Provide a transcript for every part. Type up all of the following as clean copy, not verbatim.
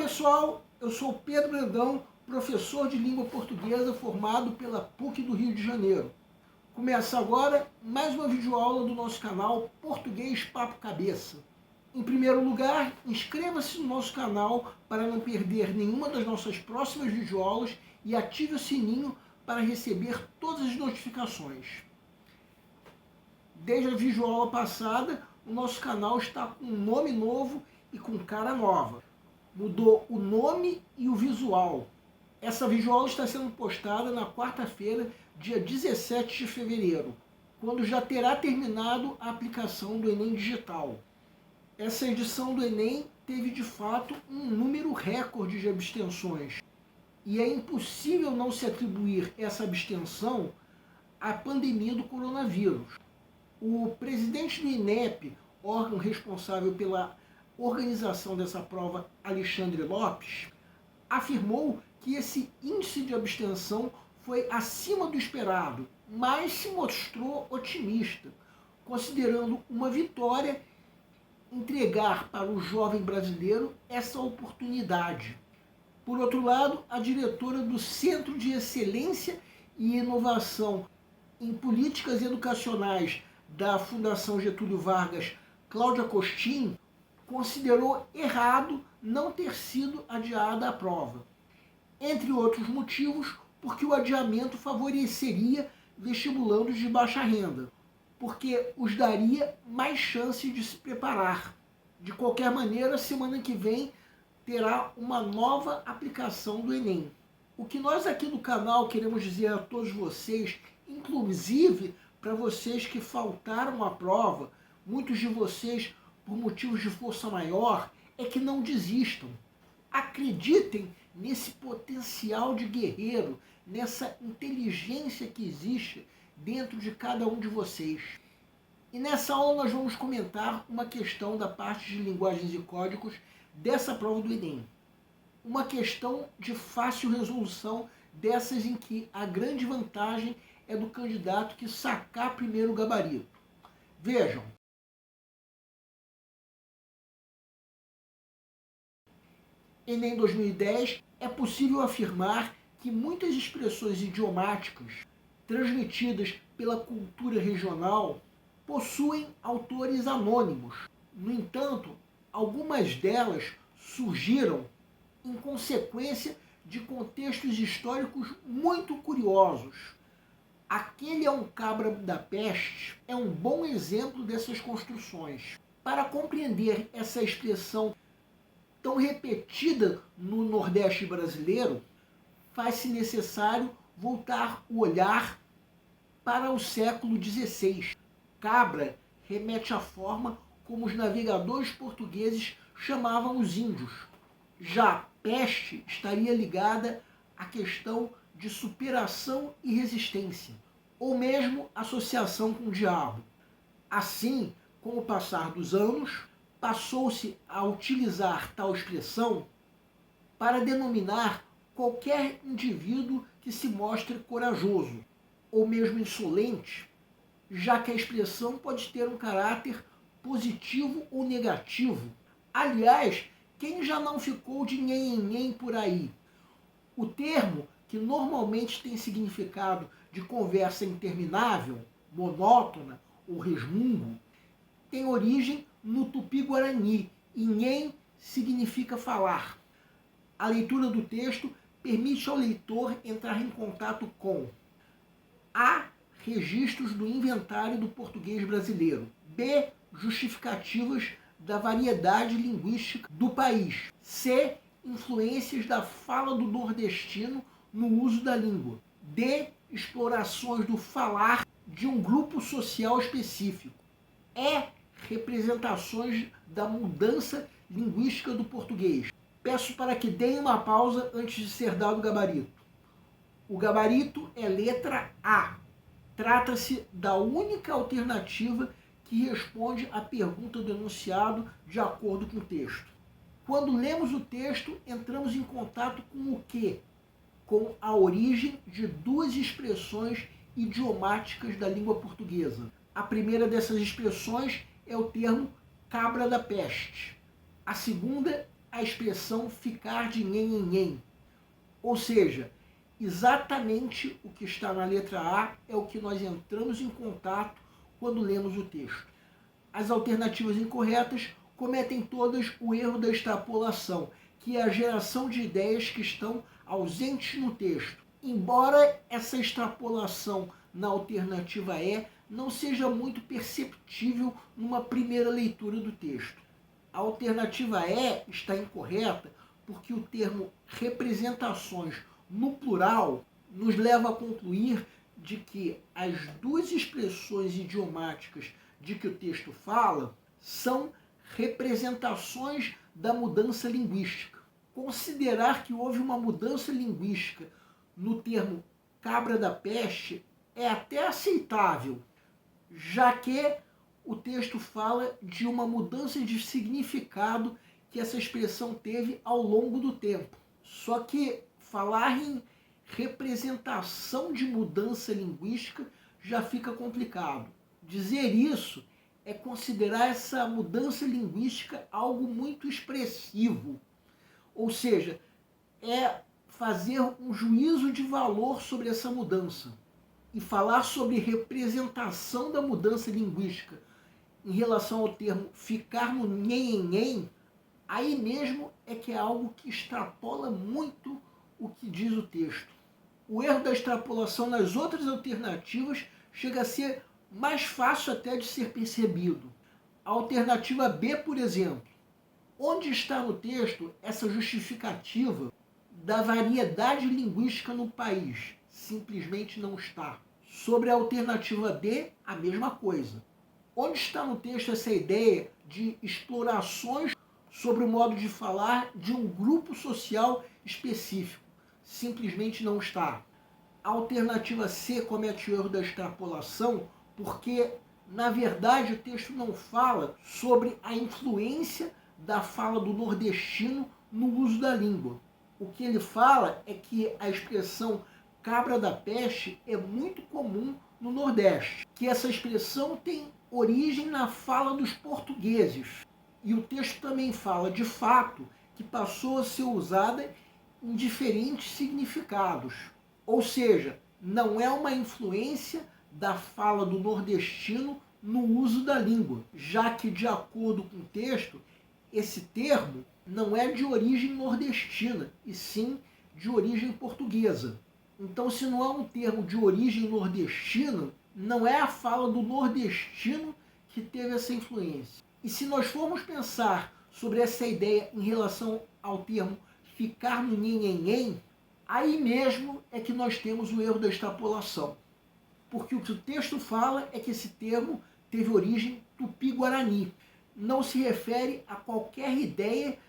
pessoal, eu sou Pedro Brandão, professor de língua portuguesa formado pela PUC do Rio de Janeiro. Começa agora mais uma videoaula do nosso canal Português Papo Cabeça. Em primeiro lugar, inscreva-se no nosso canal para não perder nenhuma das nossas próximas videoaulas e ative o sininho para receber todas as notificações. Desde a videoaula passada, o nosso canal está com um nome novo e com cara nova. Mudou o nome e o visual. Essa videoaula está sendo postada na quarta-feira, dia 17 de fevereiro, quando já terá terminado a aplicação do Enem Digital. Essa edição do Enem teve de fato um número recorde de abstenções. E é impossível não se atribuir essa abstenção à pandemia do coronavírus. O presidente do INEP, órgão responsável pela organização dessa prova, Alexandre Lopes, afirmou que esse índice de abstenção foi acima do esperado, mas se mostrou otimista, considerando uma vitória entregar para o jovem brasileiro essa oportunidade. Por outro lado, a diretora do Centro de Excelência e Inovação em Políticas Educacionais da Fundação Getúlio Vargas, Cláudia Costin, considerou errado não ter sido adiada a prova. Entre outros motivos, porque o adiamento favoreceria vestibulandos de baixa renda, porque os daria mais chance de se preparar. De qualquer maneira, semana que vem terá uma nova aplicação do Enem. O que nós aqui do canal queremos dizer a todos vocês, inclusive para vocês que faltaram à prova, muitos de vocês por motivos de força maior, é que não desistam. Acreditem nesse potencial de guerreiro, nessa inteligência que existe dentro de cada um de vocês. E nessa aula nós vamos comentar uma questão da parte de linguagens e códigos dessa prova do Enem. Uma questão de fácil resolução, dessas em que a grande vantagem é do candidato que sacar primeiro o gabarito. Vejam. Enem 2010, é possível afirmar que muitas expressões idiomáticas transmitidas pela cultura regional possuem autores anônimos. No entanto, algumas delas surgiram em consequência de contextos históricos muito curiosos. Aquele é um cabra da peste é um bom exemplo dessas construções. Para compreender essa expressão tão repetida no Nordeste brasileiro, faz-se necessário voltar o olhar para o século XVI. Cabra remete à forma como os navegadores portugueses chamavam os índios. Já peste estaria ligada à questão de superação e resistência, ou mesmo associação com o diabo. Assim, com o passar dos anos, passou-se a utilizar tal expressão para denominar qualquer indivíduo que se mostre corajoso, ou mesmo insolente, já que a expressão pode ter um caráter positivo ou negativo. Aliás, quem já não ficou de nhen por aí? O termo, que normalmente tem significado de conversa interminável, monótona ou resmungo, tem origem no tupi-guarani, e nhen significa falar. A leitura do texto permite ao leitor entrar em contato com A. Registros do inventário do português brasileiro. B. Justificativas da variedade linguística do país. C. Influências da fala do nordestino no uso da língua. D. Explorações do falar de um grupo social específico. E. Representações da mudança linguística do português. Peço para que deem uma pausa antes de ser dado o gabarito. O gabarito é letra A. Trata-se da única alternativa que responde à pergunta do enunciado de acordo com o texto. Quando lemos o texto, entramos em contato com o quê? Com a origem de duas expressões idiomáticas da língua portuguesa. A primeira dessas expressões é o termo cabra da peste. A segunda a expressão ficar de nhen. Ou seja, exatamente o que está na letra A é o que nós entramos em contato quando lemos o texto. As alternativas incorretas cometem todas o erro da extrapolação, que é a geração de ideias que estão ausentes no texto. Embora essa extrapolação na alternativa E não seja muito perceptível numa primeira leitura do texto. A alternativa E está incorreta porque o termo representações no plural nos leva a concluir de que as duas expressões idiomáticas de que o texto fala são representações da mudança linguística. Considerar que houve uma mudança linguística no termo cabra da peste é até aceitável, já que o texto fala de uma mudança de significado que essa expressão teve ao longo do tempo. Só que falar em representação de mudança linguística já fica complicado. Dizer isso é considerar essa mudança linguística algo muito expressivo. Ou seja, é fazer um juízo de valor sobre essa mudança. E falar sobre representação da mudança linguística em relação ao termo ficar no nhen, aí mesmo é que é algo que extrapola muito o que diz o texto. O erro da extrapolação nas outras alternativas chega a ser mais fácil até de ser percebido. A alternativa B, por exemplo, onde está no texto essa justificativa da variedade linguística no país? Simplesmente não está. Sobre a alternativa D, a mesma coisa. Onde está no texto essa ideia de explorações sobre o modo de falar de um grupo social específico? Simplesmente não está. A alternativa C comete o erro da extrapolação porque, na verdade, o texto não fala sobre a influência da fala do nordestino no uso da língua. O que ele fala é que a expressão cabra da peste é muito comum no Nordeste, que essa expressão tem origem na fala dos portugueses. E o texto também fala, de fato, que passou a ser usada em diferentes significados. Ou seja, não é uma influência da fala do nordestino no uso da língua, já que, de acordo com o texto, esse termo não é de origem nordestina, e sim de origem portuguesa. Então, se não é um termo de origem nordestina, não é a fala do nordestino que teve essa influência. E se nós formos pensar sobre essa ideia em relação ao termo ficar no nhen, aí mesmo é que nós temos o erro da extrapolação. Porque o que o texto fala é que esse termo teve origem tupi-guarani. Não se refere a qualquer ideia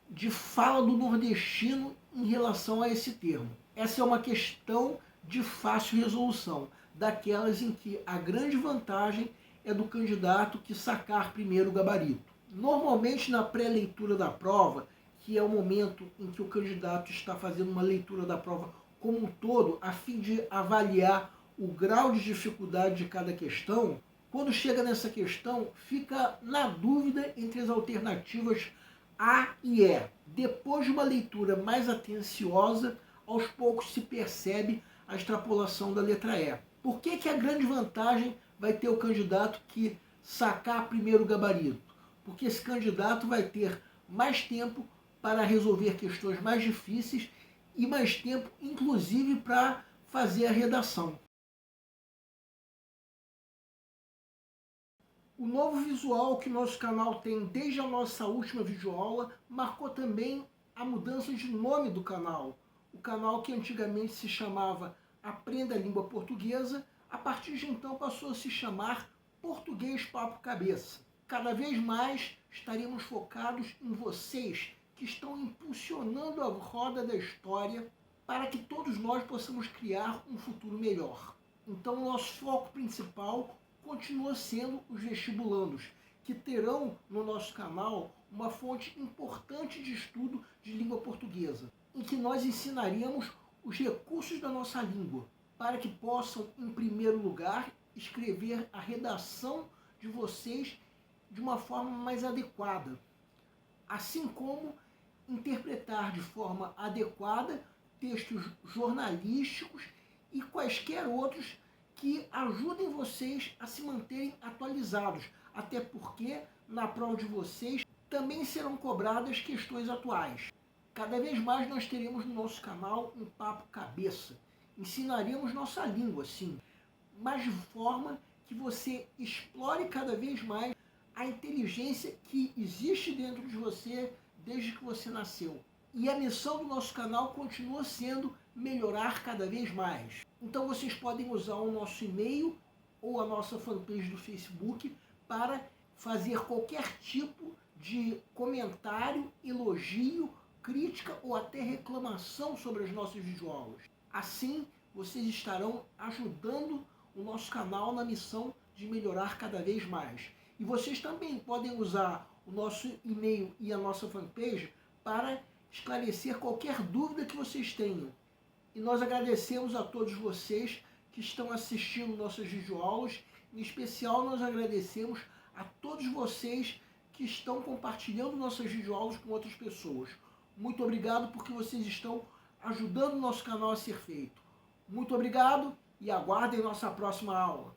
de fala do nordestino em relação a esse termo. Essa é uma questão de fácil resolução, daquelas em que a grande vantagem é do candidato que sacar primeiro o gabarito. Normalmente, na pré-leitura da prova, que é o momento em que o candidato está fazendo uma leitura da prova como um todo, a fim de avaliar o grau de dificuldade de cada questão, quando chega nessa questão, fica na dúvida entre as alternativas A e E. Depois de uma leitura mais atenciosa, aos poucos se percebe a extrapolação da letra E. Por que a grande vantagem vai ter o candidato que sacar primeiro o gabarito? Porque esse candidato vai ter mais tempo para resolver questões mais difíceis e mais tempo, inclusive, para fazer a redação. O novo visual que nosso canal tem desde a nossa última videoaula marcou também a mudança de nome do canal. O canal que antigamente se chamava Aprenda a Língua Portuguesa, a partir de então passou a se chamar Português Papo Cabeça. Cada vez mais estaremos focados em vocês que estão impulsionando a roda da história para que todos nós possamos criar um futuro melhor. Então, o nosso foco principal continua sendo os vestibulandos, que terão no nosso canal uma fonte importante de estudo de língua portuguesa, em que nós ensinaríamos os recursos da nossa língua, para que possam, em primeiro lugar, escrever a redação de vocês de uma forma mais adequada, assim como interpretar de forma adequada textos jornalísticos e quaisquer outros que ajudem vocês a se manterem atualizados, até porque na prova de vocês também serão cobradas questões atuais. Cada vez mais nós teremos no nosso canal um papo cabeça. Ensinaremos nossa língua, sim, mas de forma que você explore cada vez mais a inteligência que existe dentro de você desde que você nasceu. E a missão do nosso canal continua sendo melhorar cada vez mais. Então vocês podem usar o nosso e-mail ou a nossa fanpage do Facebook para fazer qualquer tipo de comentário, elogio, crítica ou até reclamação sobre as nossas videoaulas. Assim, vocês estarão ajudando o nosso canal na missão de melhorar cada vez mais. E vocês também podem usar o nosso e-mail e a nossa fanpage para esclarecer qualquer dúvida que vocês tenham. E nós agradecemos a todos vocês que estão assistindo nossas videoaulas. Em especial, nós agradecemos a todos vocês que estão compartilhando nossas videoaulas com outras pessoas. Muito obrigado porque vocês estão ajudando o nosso canal a ser feito. Muito obrigado e aguardem nossa próxima aula.